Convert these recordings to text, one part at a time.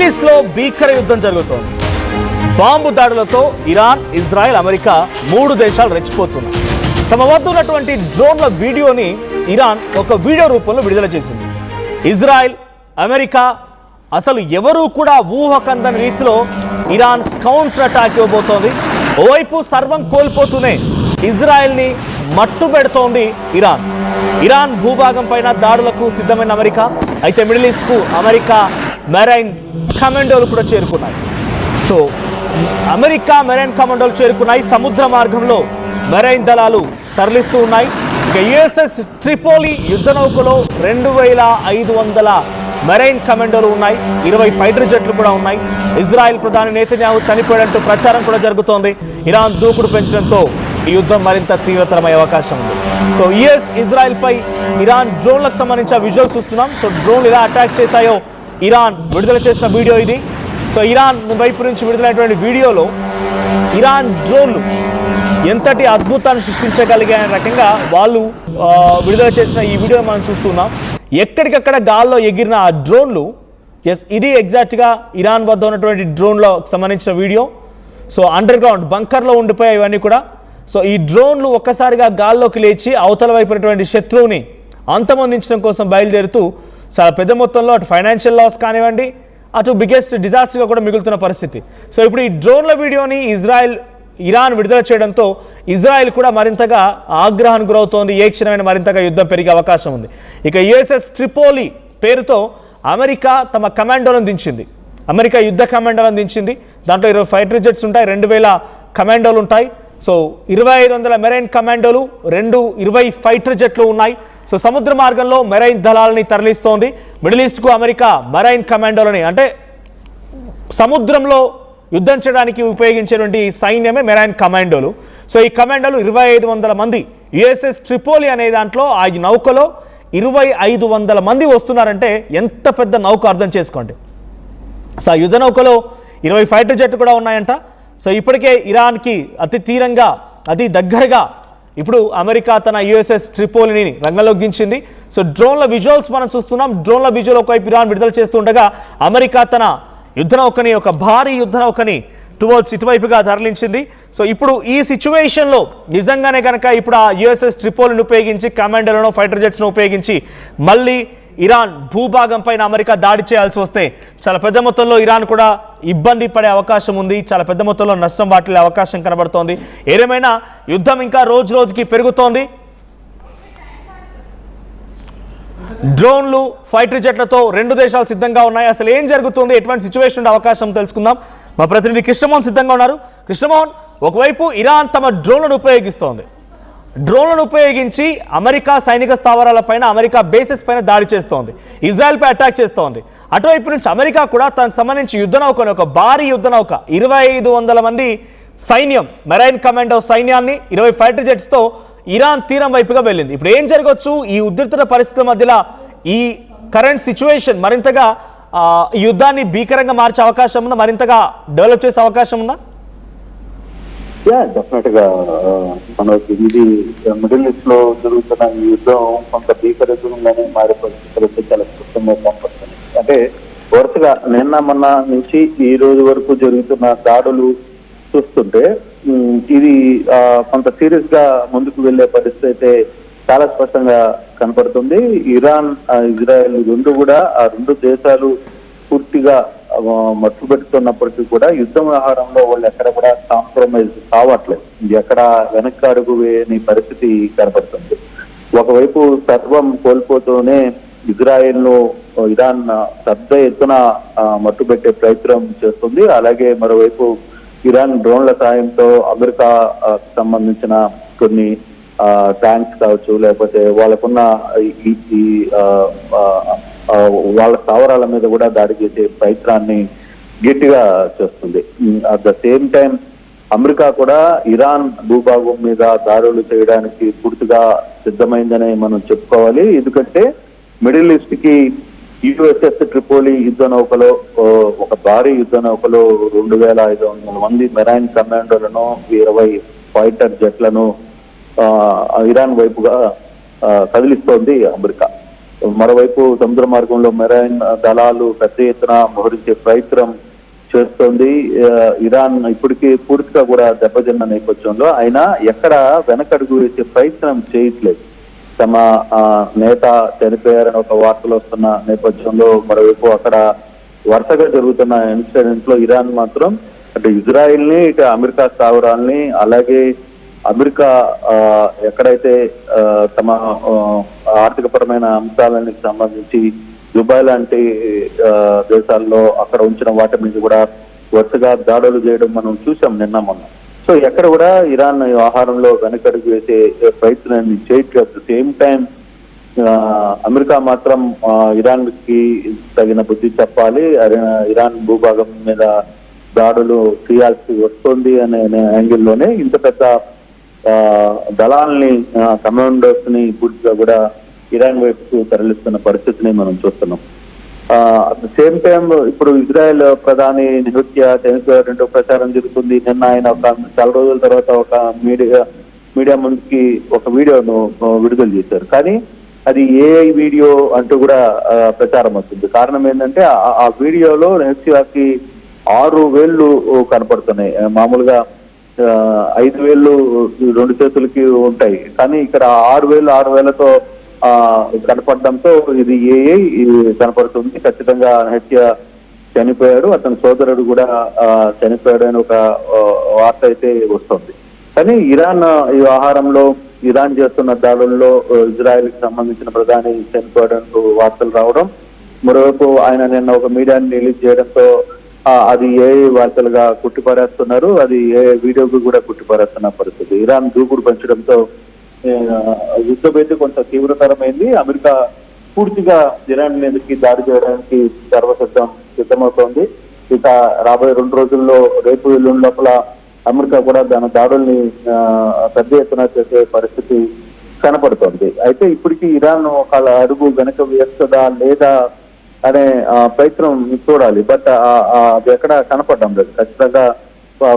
Middle east లో భీకర యుద్ధం జరుగుతోంది. బాంబు దాడులతో ఇరాన్, ఇజ్రాయెల్, అమెరికా 3 దేశాలు రెచ్చిపోతున్నాయి. తమ వద్ద ఉన్నటువంటి డ్రోన్ల వీడియోని ఇరాన్ ఒక వీడియో రూపంలో విడుదల చేసింది. ఇజ్రాయెల్, అమెరికా అసలు ఎవరూ కూడా ఊహకందని రీతిలో ఇరాన్ కౌంటర్ అటాక్ ఇవ్వబోతోంది. ఓవైపు సర్వం కోల్పోతూనే ఇజ్రాయెల్ని మట్టు పెడుతోంది ఇరాన్. ఇరాన్ భూభాగం పైన దాడులకు సిద్ధమైన అమెరికా. అయితే మిడిల్ ఈస్ట్కు అమెరికా మెరైన్ కమాండోలు కూడా చేరుకున్నాయి. సో అమెరికా మెరైన్ కమాండోలు చేరుకున్నాయి. సముద్ర మార్గంలో మెరైన్ దళాలు తరలిస్తూ ఉన్నాయి. ఇక యుఎస్ఎస్ ట్రిపోలి యుద్ధ నౌకలో 2500 మెరైన్ కమాండోలు ఉన్నాయి. 20 ఫైటర్ జెట్లు కూడా ఉన్నాయి. ఇజ్రాయెల్ ప్రధాని నెతన్యాహు చనిపోయాడంటూ ప్రచారం కూడా జరుగుతోంది. ఇరాన్ దూకుడు పెంచడంతో ఈ యుద్ధం మరింత తీవ్రతరమయ్యే అవకాశం ఉంది. సో యుఎస్ ఇజ్రాయెల్ పై ఇరాన్ డ్రోన్లకు సంబంధించిన విజువల్స్ చూస్తున్నాం. సో డ్రోన్లు ఎలా అటాక్ చేశాయో ఇరాన్ విడుదల చేసిన వీడియో ఇది. సో ఇరాన్ వైపు నుంచి విడుదలైనటువంటి వీడియోలో ఇరాన్ డ్రోన్లు ఎంతటి అద్భుతాన్ని సృష్టించగలిగే రకంగా వాళ్ళు విడుదల చేసిన ఈ వీడియో మనం చూస్తున్నాం. ఎక్కడికక్కడ గాల్లో ఎగిరిన ఆ డ్రోన్లు, ఇది ఎగ్జాక్ట్గా ఇరాన్ వద్ద ఉన్నటువంటి డ్రోన్లో సంబంధించిన వీడియో. సో అండర్ గ్రౌండ్ బంకర్లో ఉండిపోయాయి ఇవన్నీ కూడా. సో ఈ డ్రోన్లు ఒక్కసారిగా గాల్లోకి లేచి అవతల వైపునటువంటి శత్రువుని అంతమొందించడం కోసం బయలుదేరుతూ చాలా పెద్ద మొత్తంలో అటు ఫైనాన్షియల్ లాస్ కానివ్వండి, అటు బిగ్గెస్ట్ డిజాస్టర్గా కూడా మిగులుతున్న పరిస్థితి. సో ఇప్పుడు ఈ డ్రోన్ల వీడియోని ఇరాన్ విడుదల చేయడంతో ఇజ్రాయెల్ కూడా మరింతగా ఆగ్రహానికి గురవుతోంది. ఏ క్షణమైన మరింతగా యుద్ధం పెరిగే అవకాశం ఉంది. ఇక యుఎస్ఎస్ ట్రిపోలి పేరుతో అమెరికా తమ కమాండోలను దించింది. అమెరికా యుద్ధ కమాండోలను దించింది. దాంట్లో 20 ఫైటర్ జెట్స్ ఉంటాయి, 2000 కమాండోలు ఉంటాయి. సో 2500 మెరైన్ కమాండోలు, 20 ఫైటర్ జెట్లు ఉన్నాయి. సో సముద్ర మార్గంలో మెరైన్ దళాలని తరలిస్తోంది. మిడిల్ ఈస్ట్కు అమెరికా మెరైన్ కమాండోలని, అంటే సముద్రంలో యుద్ధం చేయడానికి ఉపయోగించేటువంటి సైన్యమే మెరైన్ కమాండోలు. సో ఈ కమాండోలు 2500 మంది. యుఎస్ఎస్ ట్రిపోలి అనే దాంట్లో ఆ నౌకలో 2500 మంది వస్తున్నారంటే ఎంత పెద్ద నౌక అర్థం చేసుకోండి. సో ఆ యుద్ధ నౌకలో 20 ఫైటర్ జెట్లు కూడా ఉన్నాయంట. సో ఇప్పటికే ఇరాన్కి అతి తీరంగా, అతి దగ్గరగా ఇప్పుడు అమెరికా తన యుఎస్ఎస్ ట్రిపోలిని రంగంలోకి దించింది. సో డ్రోన్ల విజువల్స్ మనం చూస్తున్నాం. డ్రోన్ల విజువల్ ఒకవైపు ఇరాన్ విడుదల చేస్తుండగా అమెరికా తన యుద్ధ నౌకని, ఒక భారీ యుద్ధ నౌకని టువర్డ్స్ ఇటువైపుగా తరలించింది. సో ఇప్పుడు ఈ సిచ్యువేషన్లో నిజంగానే కనుక ఇప్పుడు ఆ యుఎస్ఎస్ ట్రిపోలిని ఉపయోగించి, కమాండోలను, ఫైటర్ జెట్స్ను ఉపయోగించి మళ్ళీ ఇరాన్ భూభాగం పైన అమెరికా దాడి చేయాల్సి వస్తే చాలా పెద్ద మొత్తంలో ఇరాన్ కూడా ఇబ్బంది పడే అవకాశం ఉంది. చాలా పెద్ద మొత్తంలో నష్టం వాటిల్లే అవకాశం కనబడుతోంది. ఏదేమైనా యుద్ధం ఇంకా రోజు రోజుకి పెరుగుతోంది. డ్రోన్లు, ఫైటర్ జెట్లతో 2 దేశాలు సిద్ధంగా ఉన్నాయి. అసలు ఏం జరుగుతుంది, ఎటువంటి సిచ్యువేషన్ ఉండే అవకాశం తెలుసుకుందాం. మా ప్రతినిధి కృష్ణమోహన్ సిద్ధంగా ఉన్నారు. కృష్ణమోహన్, ఒకవైపు ఇరాన్ తమ డ్రోన్లను ఉపయోగిస్తోంది. డ్రోన్లను ఉపయోగించి అమెరికా సైనిక స్థావరాలపైన, అమెరికా బేసెస్ పైన దాడి చేస్తోంది. ఇజ్రాయెల్పై అటాక్ చేస్తోంది. అటువైపు నుంచి అమెరికా కూడా తనకు సంబంధించి యుద్ధ నౌకను, ఒక భారీ యుద్ధ నౌక, 2500 మంది సైన్యం, మెరైన్ కమాండో సైన్యాన్ని, 20 ఫైటర్ జెట్స్తో ఇరాన్ తీరం వైపుగా వెళ్ళింది. ఇప్పుడు ఏం జరగవచ్చు, ఈ ఉద్రిక్త పరిస్థితుల మధ్యలో ఈ కరెంట్ సిచ్యువేషన్ మరింతగా ఈ యుద్ధాన్ని భీకరంగా మార్చే అవకాశం ఉందా, మరింతగా డెవలప్ చేసే అవకాశం ఉందా? డెఫినెట్ గా మనకి ఇది మిడిల్ ఈస్ట్ లో జరుగుతున్న ఈ యుద్ధం కొంత భీకరంగానే మారే పరిస్థితులు చాలా స్పష్టంగా కనపడుతుంది. అంటే వరుసగా నిన్న మొన్న నుంచి ఈ రోజు వరకు జరుగుతున్న దాడులు చూస్తుంటే ఇది కొంత సీరియస్ గా ముందుకు వెళ్లే పరిస్థితి అయితే చాలా స్పష్టంగా కనపడుతుంది. ఇరాన్, ఇజ్రాయెల్ రెండు కూడా, ఆ 2 దేశాలు పూర్తిగా మట్టుబెట్టుతున్నప్పటికీ కూడా యుద్ధ వ్యవహారంలో వాళ్ళు ఎక్కడ కూడా కాంప్రమైజ్ కావట్లేదు. ఎక్కడ వెనక్కి అడుగు వేయని పరిస్థితి కనపడుతుంది. ఒకవైపు సర్వం కోల్పోతూనే ఇజ్రాయెల్ ను ఇరాన్ పెద్ద ఎత్తున మట్టుబెట్టే ప్రయత్నం చేస్తుంది. అలాగే మరోవైపు ఇరాన్ డ్రోన్ల సాయంతో అమెరికా సంబంధించిన కొన్ని ట్యాంక్స్ కావచ్చు, లేకపోతే వాళ్ళకున్న వాళ్ళ స్థావరాల మీద కూడా దాడి చేసే ప్రయత్నాన్ని గట్టిగా చేస్తుంది. At the same time America కూడా ఇరాన్ భూభాగం మీద దాడులు చేయడానికి పూర్తిగా సిద్ధమైందని మనం చెప్పుకోవాలి. ఎందుకంటే మిడిల్ ఈస్ట్ కి యుఎస్ఎస్ ట్రిపోలి యుద్ధ నౌకలో, ఒక భారీ యుద్ధ నౌకలో 2500 మంది మెరైన్ కమాండోలను, 20 ఫైటర్ జెట్లను ఇరాన్ వైపుగా కదిలిస్తోంది అమెరికా. మరోవైపు సముద్ర మార్గంలో మెరైన్ దళాలు పెద్ద ఎత్తున మోహరించే ప్రయత్నం చేస్తోంది. ఇరాన్ ఇప్పటికీ పూర్తిగా కూడా దెబ్బతిన్న నేపథ్యంలో అయినా ఎక్కడ వెనకడుగు వేసే ప్రయత్నం చేయట్లేదు. తమ నేత చనిపోయారని ఒక వార్తలు వస్తున్న నేపథ్యంలో మరోవైపు అక్కడ వరుసగా జరుగుతున్న ఇన్సిడెంట్ లో ఇరాన్ మాత్రం అటు ఇజ్రాయిల్ ని ఇటు అమెరికా స్థావరాల్ని అలాగే అమెరికా ఎక్కడైతే తమ ఆర్థిక పరమైన అంశాలకు సంబంధించి దుబాయ్ లాంటి దేశాల్లో అక్కడ ఉంచిన వాటి మీద కూడా వరుసగా దాడులు చేయడం మనం చూసాం నిన్న మొన్న. సో ఎక్కడ కూడా ఇరాన్ వ్యవహారంలో వెనకడుగు వేసే ప్రయత్నాన్ని చేయట్లేదు. సేమ్ టైం అమెరికా మాత్రం ఇరాన్ కి తగిన బుద్ధి చెప్పాలి, ఇరాన్ భూభాగం మీద దాడులు చేయాల్సి వస్తుంది అనే యాంగిల్లోనే ఇంత పెద్ద దళాలని కమాండర్స్ ని పూర్తిగా కూడా ఇరాన్ వైపుకు తరలిస్తున్న పరిస్థితిని మనం చూస్తున్నాం. అట్ ద సేమ్ టైం ఇప్పుడు ఇజ్రాయెల్ ప్రధాని చనిపోయారంటూ ప్రచారం జరుగుతుంది. నిన్న ఆయన చాలా రోజుల తర్వాత ఒక మీడియా ముందుకి ఒక వీడియోను విడుదల చేశారు. కానీ అది ఏఐ వీడియో అంటూ కూడా ప్రచారం అవుతుంది. కారణం ఏంటంటే ఆ వీడియోలో నెహత్యాకి 6 వేళ్ళు కనపడుతున్నాయి. మామూలుగా 5 వేళ్ళు 2 చేతులకి ఉంటాయి, కానీ ఇక్కడ 6 వేలతో కనపడడంతో ఇది ఏఐ కనపడుతుంది. ఖచ్చితంగా హత్య చనిపోయాడు, అతని సోదరుడు కూడా చనిపోయాడు అని ఒక వార్త అయితే వస్తుంది. కానీ ఇరాన్ ఈ వ్యవహారంలో ఇరాన్ చేస్తున్న దాడుల్లో ఇజ్రాయెల్ కి సంబంధించిన ప్రధాని చనిపోవడంతో వార్తలు రావడం, మరోవైపు ఆయన నిన్న ఒక మీడియాని రిలీజ్ చేయడంతో అది ఏ వార్తలుగా కుట్టిపారేస్తున్నారు, అది ఏ వీడియోకి కూడా కుట్టిపారేస్తున్న పరిస్థితి. ఇరాన్ దూకుడు పెంచడంతో యుద్ధం అయితే కొంత తీవ్రతరమైంది. అమెరికా పూర్తిగా ఇరాన్ మీదకి దాడి చేయడానికి సిద్ధమవుతోంది. ఇక రాబోయే 2 రోజుల్లో రేపు ఎల్లుండి లోపల అమెరికా కూడా దాని దాడుల్ని పెద్ద ఎత్తున చేసే పరిస్థితి కనపడుతోంది. అయితే ఇప్పటికీ ఇరాన్ ఒక అడుగు వెనక వేస్తుందా లేదా అనే ప్రయత్నం చూడాలి. బట్ అది ఎక్కడ కనపడడం లేదు. ఖచ్చితంగా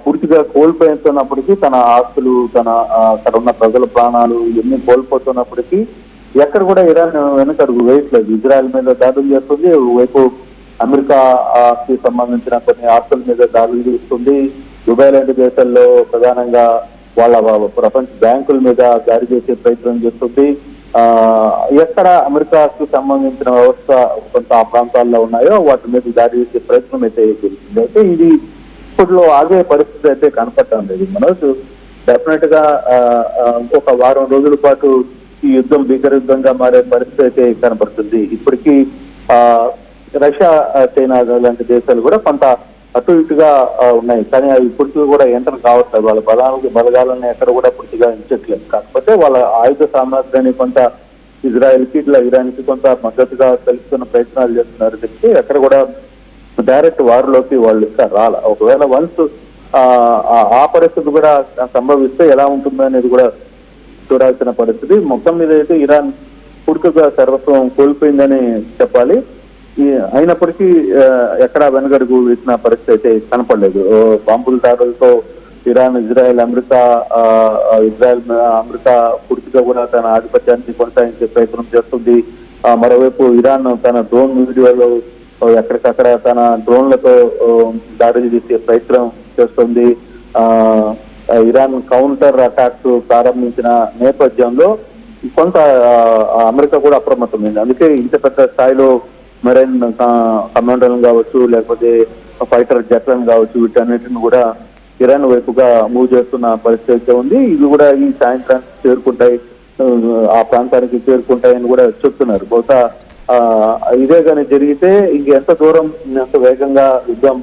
పూర్తిగా కోల్పోతున్నప్పటికీ తన ఆస్తులు, తన అక్కడ ఉన్న ప్రజల ప్రాణాలు ఇవన్నీ కోల్పోతున్నప్పటికీ ఎక్కడ కూడా ఇరాన్ వెనకడుగు వేయట్లేదు. ఇజ్రాయెల్ మీద దాడులు చేస్తుంది, వైపు అమెరికాకి సంబంధించిన కొన్ని ఆస్తుల మీద దాడులు చేస్తుంది. దుబాయ్ లాంటి దేశాల్లో ప్రధానంగా వాళ్ళ ప్రపంచ బ్యాంకుల మీద దాడి చేసే ప్రయత్నం చేస్తుంది. ఎక్కడ అమెరికాకు సంబంధించిన వ్యవస్థ కొంత ఆ ప్రాంతాల్లో ఉన్నాయో వాటి మీద దాడి చేసే ప్రయత్నం అయితే జరుగుతుంది. అయితే ఇది ఇప్పట్లో ఆగే పరిస్థితి అయితే కనపడటం లేదు. మనోజ్ డెఫినెట్ గా ఇంకొక వారం రోజుల పాటు ఈ యుద్ధం భీకర యుద్ధంగా మారే పరిస్థితి అయితే కనపడుతుంది. ఇప్పటికీ రష్యా, చైనా లాంటి దేశాలు కూడా కొంత అటు ఇటుగా ఉన్నాయి, కానీ అవి పూర్తిగా కూడా ఎంటర్ కావట్లేదు. వాళ్ళ బలగాలను ఎక్కడ కూడా పూర్తిగా ఎంచట్లేదు. కాకపోతే వాళ్ళ ఆయుధ సామర్థ్యాన్ని కొంత ఇజ్రాయెల్కి ఇట్లా ఇరాన్కి కొంత మద్దతుగా తెలుసుకున్న ప్రయత్నాలు చేస్తున్నారు తప్పితే ఎక్కడ కూడా డైరెక్ట్ వారిలోకి వాళ్ళు ఇంకా రాల. ఒకవేళ వన్స్ ఆ పరిస్థితి కూడా సంభవిస్తే ఎలా ఉంటుందో అనేది కూడా చూడాల్సిన పరిస్థితి. మొత్తం మీద అయితే ఇరాన్ పూర్తిగా సర్వస్వం కోల్పోయిందని చెప్పాలి. అయినప్పటికీ ఎక్కడా వెనుగడుగు వేసిన పరిస్థితి అయితే కనపడలేదు. బాంబుల దాడులతో ఇరాన్, ఇజ్రాయెల్, అమెరికా పూర్తిగా కూడా తన ఆధిపత్యాన్ని కొనసాగించే ప్రయత్నం చేస్తుంది. మరోవైపు ఇరాన్ తన డ్రోన్ వీడియోలో ఎక్కడికక్కడ తన డ్రోన్లతో దాడులు చేసే ప్రయత్నం చేస్తుంది. ఇరాన్ కౌంటర్ అటాక్స్ ప్రారంభించిన నేపథ్యంలో కొంత అమెరికా కూడా అప్రమత్తమైంది. అందుకే ఇంత పెద్ద స్థాయిలో మెరైన్ కమాండర్లను కావచ్చు, లేకపోతే ఫైటర్ జెట్లను కావచ్చు, వీటన్నిటిని కూడా ఇరాన్ వైపుగా మూవ్ చేస్తున్న పరిస్థితి ఉంది. ఇవి కూడా ఈ సాయంత్రానికి చేరుకుంటాయి, ఆ ప్రాంతానికి చేరుకుంటాయని కూడా చెప్తున్నారు. బహుశా ఇదే కానీ జరిగితే ఇంకెంత దూరం, ఎంత వేగంగా యుద్ధం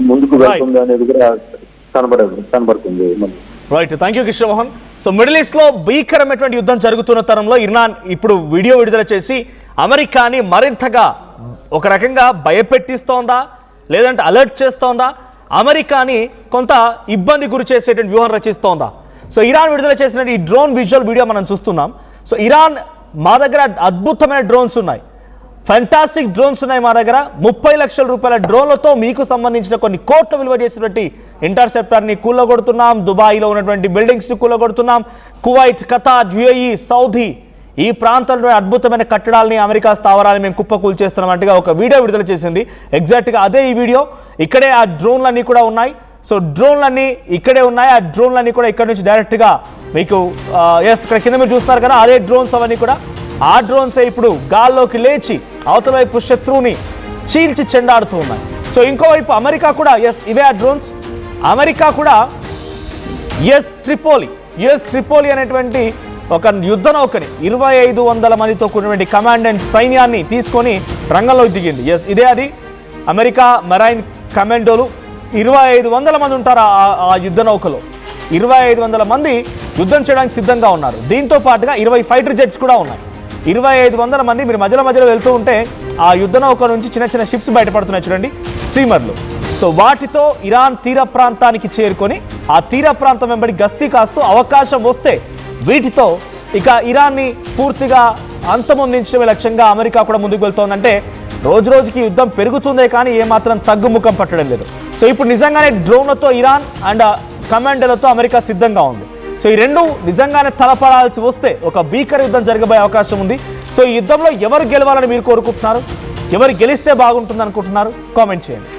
ముందుకు వెళ్తుంది అనేది కూడా కనబడుతుంది. Right, thank you Krishnamohan. So middle east లో భీకరమైనటువంటి యుద్ధం జరుగుతున్న తరంలో ఇరాన్ ఇప్పుడు వీడియో విడుదల చేసి అమెరికాని మరింతగా ఒక రకంగా భయపెట్టిస్తోందా, లేదంటే అలర్ట్ చేస్తోందా, అమెరికాని కొంత ఇబ్బంది గురి చేసేటువంటి వ్యూహం రచిస్తోందా? సో ఇరాన్ విడుదల చేసిన ఈ డ్రోన్ విజువల్ వీడియో మనం చూస్తున్నాం. సో ఇరాన్, మా దగ్గర అద్భుతమైన డ్రోన్స్ ఉన్నాయి, ఫ్యాంటాస్టిక్ డ్రోన్స్ ఉన్నాయి మా దగ్గర, 30 లక్షల రూపాయల డ్రోన్లతో మీకు సంబంధించిన కొన్ని కోట్ల విలువ చేసినటువంటి ఇంటర్సెప్టర్ని కూలగొడుతున్నాం, దుబాయ్లో ఉన్నటువంటి బిల్డింగ్స్ని కూలగొడుతున్నాం, కువైట్, ఖతార్, యుఏఈ, సౌదీ ఈ ప్రాంతంలో అద్భుతమైన కట్టడాలని అమెరికా స్థావరాలు మేము కుప్పకూలు చేస్తున్నామంటగా ఒక వీడియో విడుదల చేసింది. ఎగ్జాక్ట్గా అదే ఈ వీడియో. ఇక్కడే ఆ డ్రోన్లన్నీ కూడా ఉన్నాయి. సో డ్రోన్లన్నీ ఇక్కడే ఉన్నాయి. ఆ డ్రోన్లన్నీ కూడా ఇక్కడ నుంచి డైరెక్ట్గా మీకు ఇక్కడ కింద మీరు చూస్తున్నారు కదా, అదే డ్రోన్స్ అవన్నీ కూడా. ఆ డ్రోన్సే ఇప్పుడు గాల్లోకి లేచి అవతల వైపు శత్రువుని చీల్చి చెండాడుతూ ఉన్నాయి. సో ఇంకోవైపు అమెరికా కూడా ఇవే ఆ డ్రోన్స్. అమెరికా కూడా యుఎస్ ట్రిపోలి అనేటువంటి ఒక యుద్ధ నౌకని 2500 మందితో కూడినటువంటి కమాండెంట్ సైన్యాన్ని తీసుకొని రంగంలోకి దిగింది. ఇదే అది అమెరికా మెరైన్ కమాండోలు. 2500 మంది ఉంటారు ఆ యుద్ధ నౌకలో. 2500 మంది యుద్ధం చేయడానికి సిద్ధంగా ఉన్నారు. దీంతో పాటుగా 20 ఫైటర్ జెట్స్ కూడా ఉన్నాయి. 2500 మంది. మీరు మధ్యలో వెళ్తూ ఉంటే ఆ యుద్ధ నౌక నుంచి చిన్న చిన్న షిప్స్ బయటపడుతున్నాయి చూడండి, స్టీమర్లు. సో వాటితో ఇరాన్ తీర ప్రాంతానికి చేరుకొని ఆ తీర ప్రాంతం వెంబడి గస్తీ కాస్తూ అవకాశం వస్తే వీటితో ఇక ఇరాన్ని పూర్తిగా అంతమొందించడమే లక్ష్యంగా అమెరికా కూడా ముందుకు వెళ్తోందంటే రోజు రోజుకి యుద్ధం పెరుగుతుందే కానీ ఏమాత్రం తగ్గుముఖం పట్టడం లేదు. సో ఇప్పుడు నిజంగానే డ్రోన్లతో ఇరాన్ అండ్ కమాండోలతో అమెరికా సిద్ధంగా ఉంది. సో ఈ రెండు నిజంగానే తలపడాల్సి వస్తే ఒక భీకర యుద్ధం జరగబోయే అవకాశం ఉంది. సో ఈ యుద్ధంలో ఎవరు గెలవాలని మీరు కోరుకుంటున్నారు? ఎవరు గెలిస్తే బాగుంటుంది అనుకుంటున్నారు? కామెంట్ చేయండి.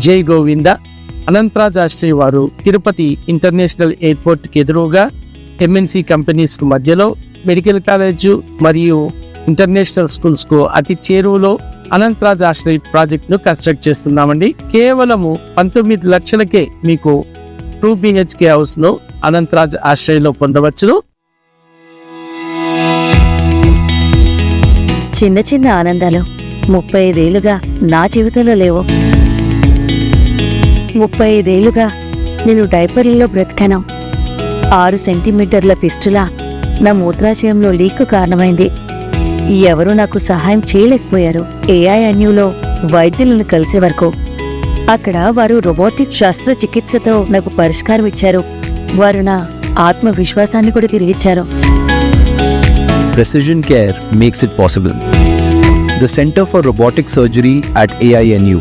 జై గోవింద. అనంతరాజ్ ఆశ్రయ్ వారు తిరుపతి ఇంటర్నేషనల్ ఎయిర్పోర్ట్కి ఎదురుగా ఎంఎన్సి కంపెనీస్ మధ్యలో మెడికల్ కాలేజ్ మరియు ఇంటర్నేషనల్ స్కూల్స్కు అతి చేరువలో అనంతరాజ్ ఆశ్రయ్ ప్రాజెక్ట్ను కన్స్ట్రక్ట్ చేస్తున్నామండి. కేవలము 19 లక్షలకే మీకు 2 BHK హౌస్ను అనంతరాజ్ ఆశ్రయ్లో పొందవచ్చును. చిన్న చిన్న ఆనందాలు 35 ఏళ్లుగా నా జీవితంలో లేవు. 35 ఏళ్లుగా నేను డైపర్లలో బ్రతికాను. 6 సెంటీమీటర్ల ఫిస్టులా నా మూత్రాశయంలో లీక్ కారణమైంది. ఎవరూ నాకు సహాయం చేయలేకపోయారు. AINUలో వైద్యులను కలిసే వరకు అక్కడ వారు రోబోటిక్ శస్త్రచికిత్సతో నాకు పరిష్కారం ఇచ్చారు. వారు నా ఆత్మవిశ్వాసాన్ని కూడా తిరిగిచ్చారు. Precision care makes it possible. The Center for Robotic Surgery at AINU.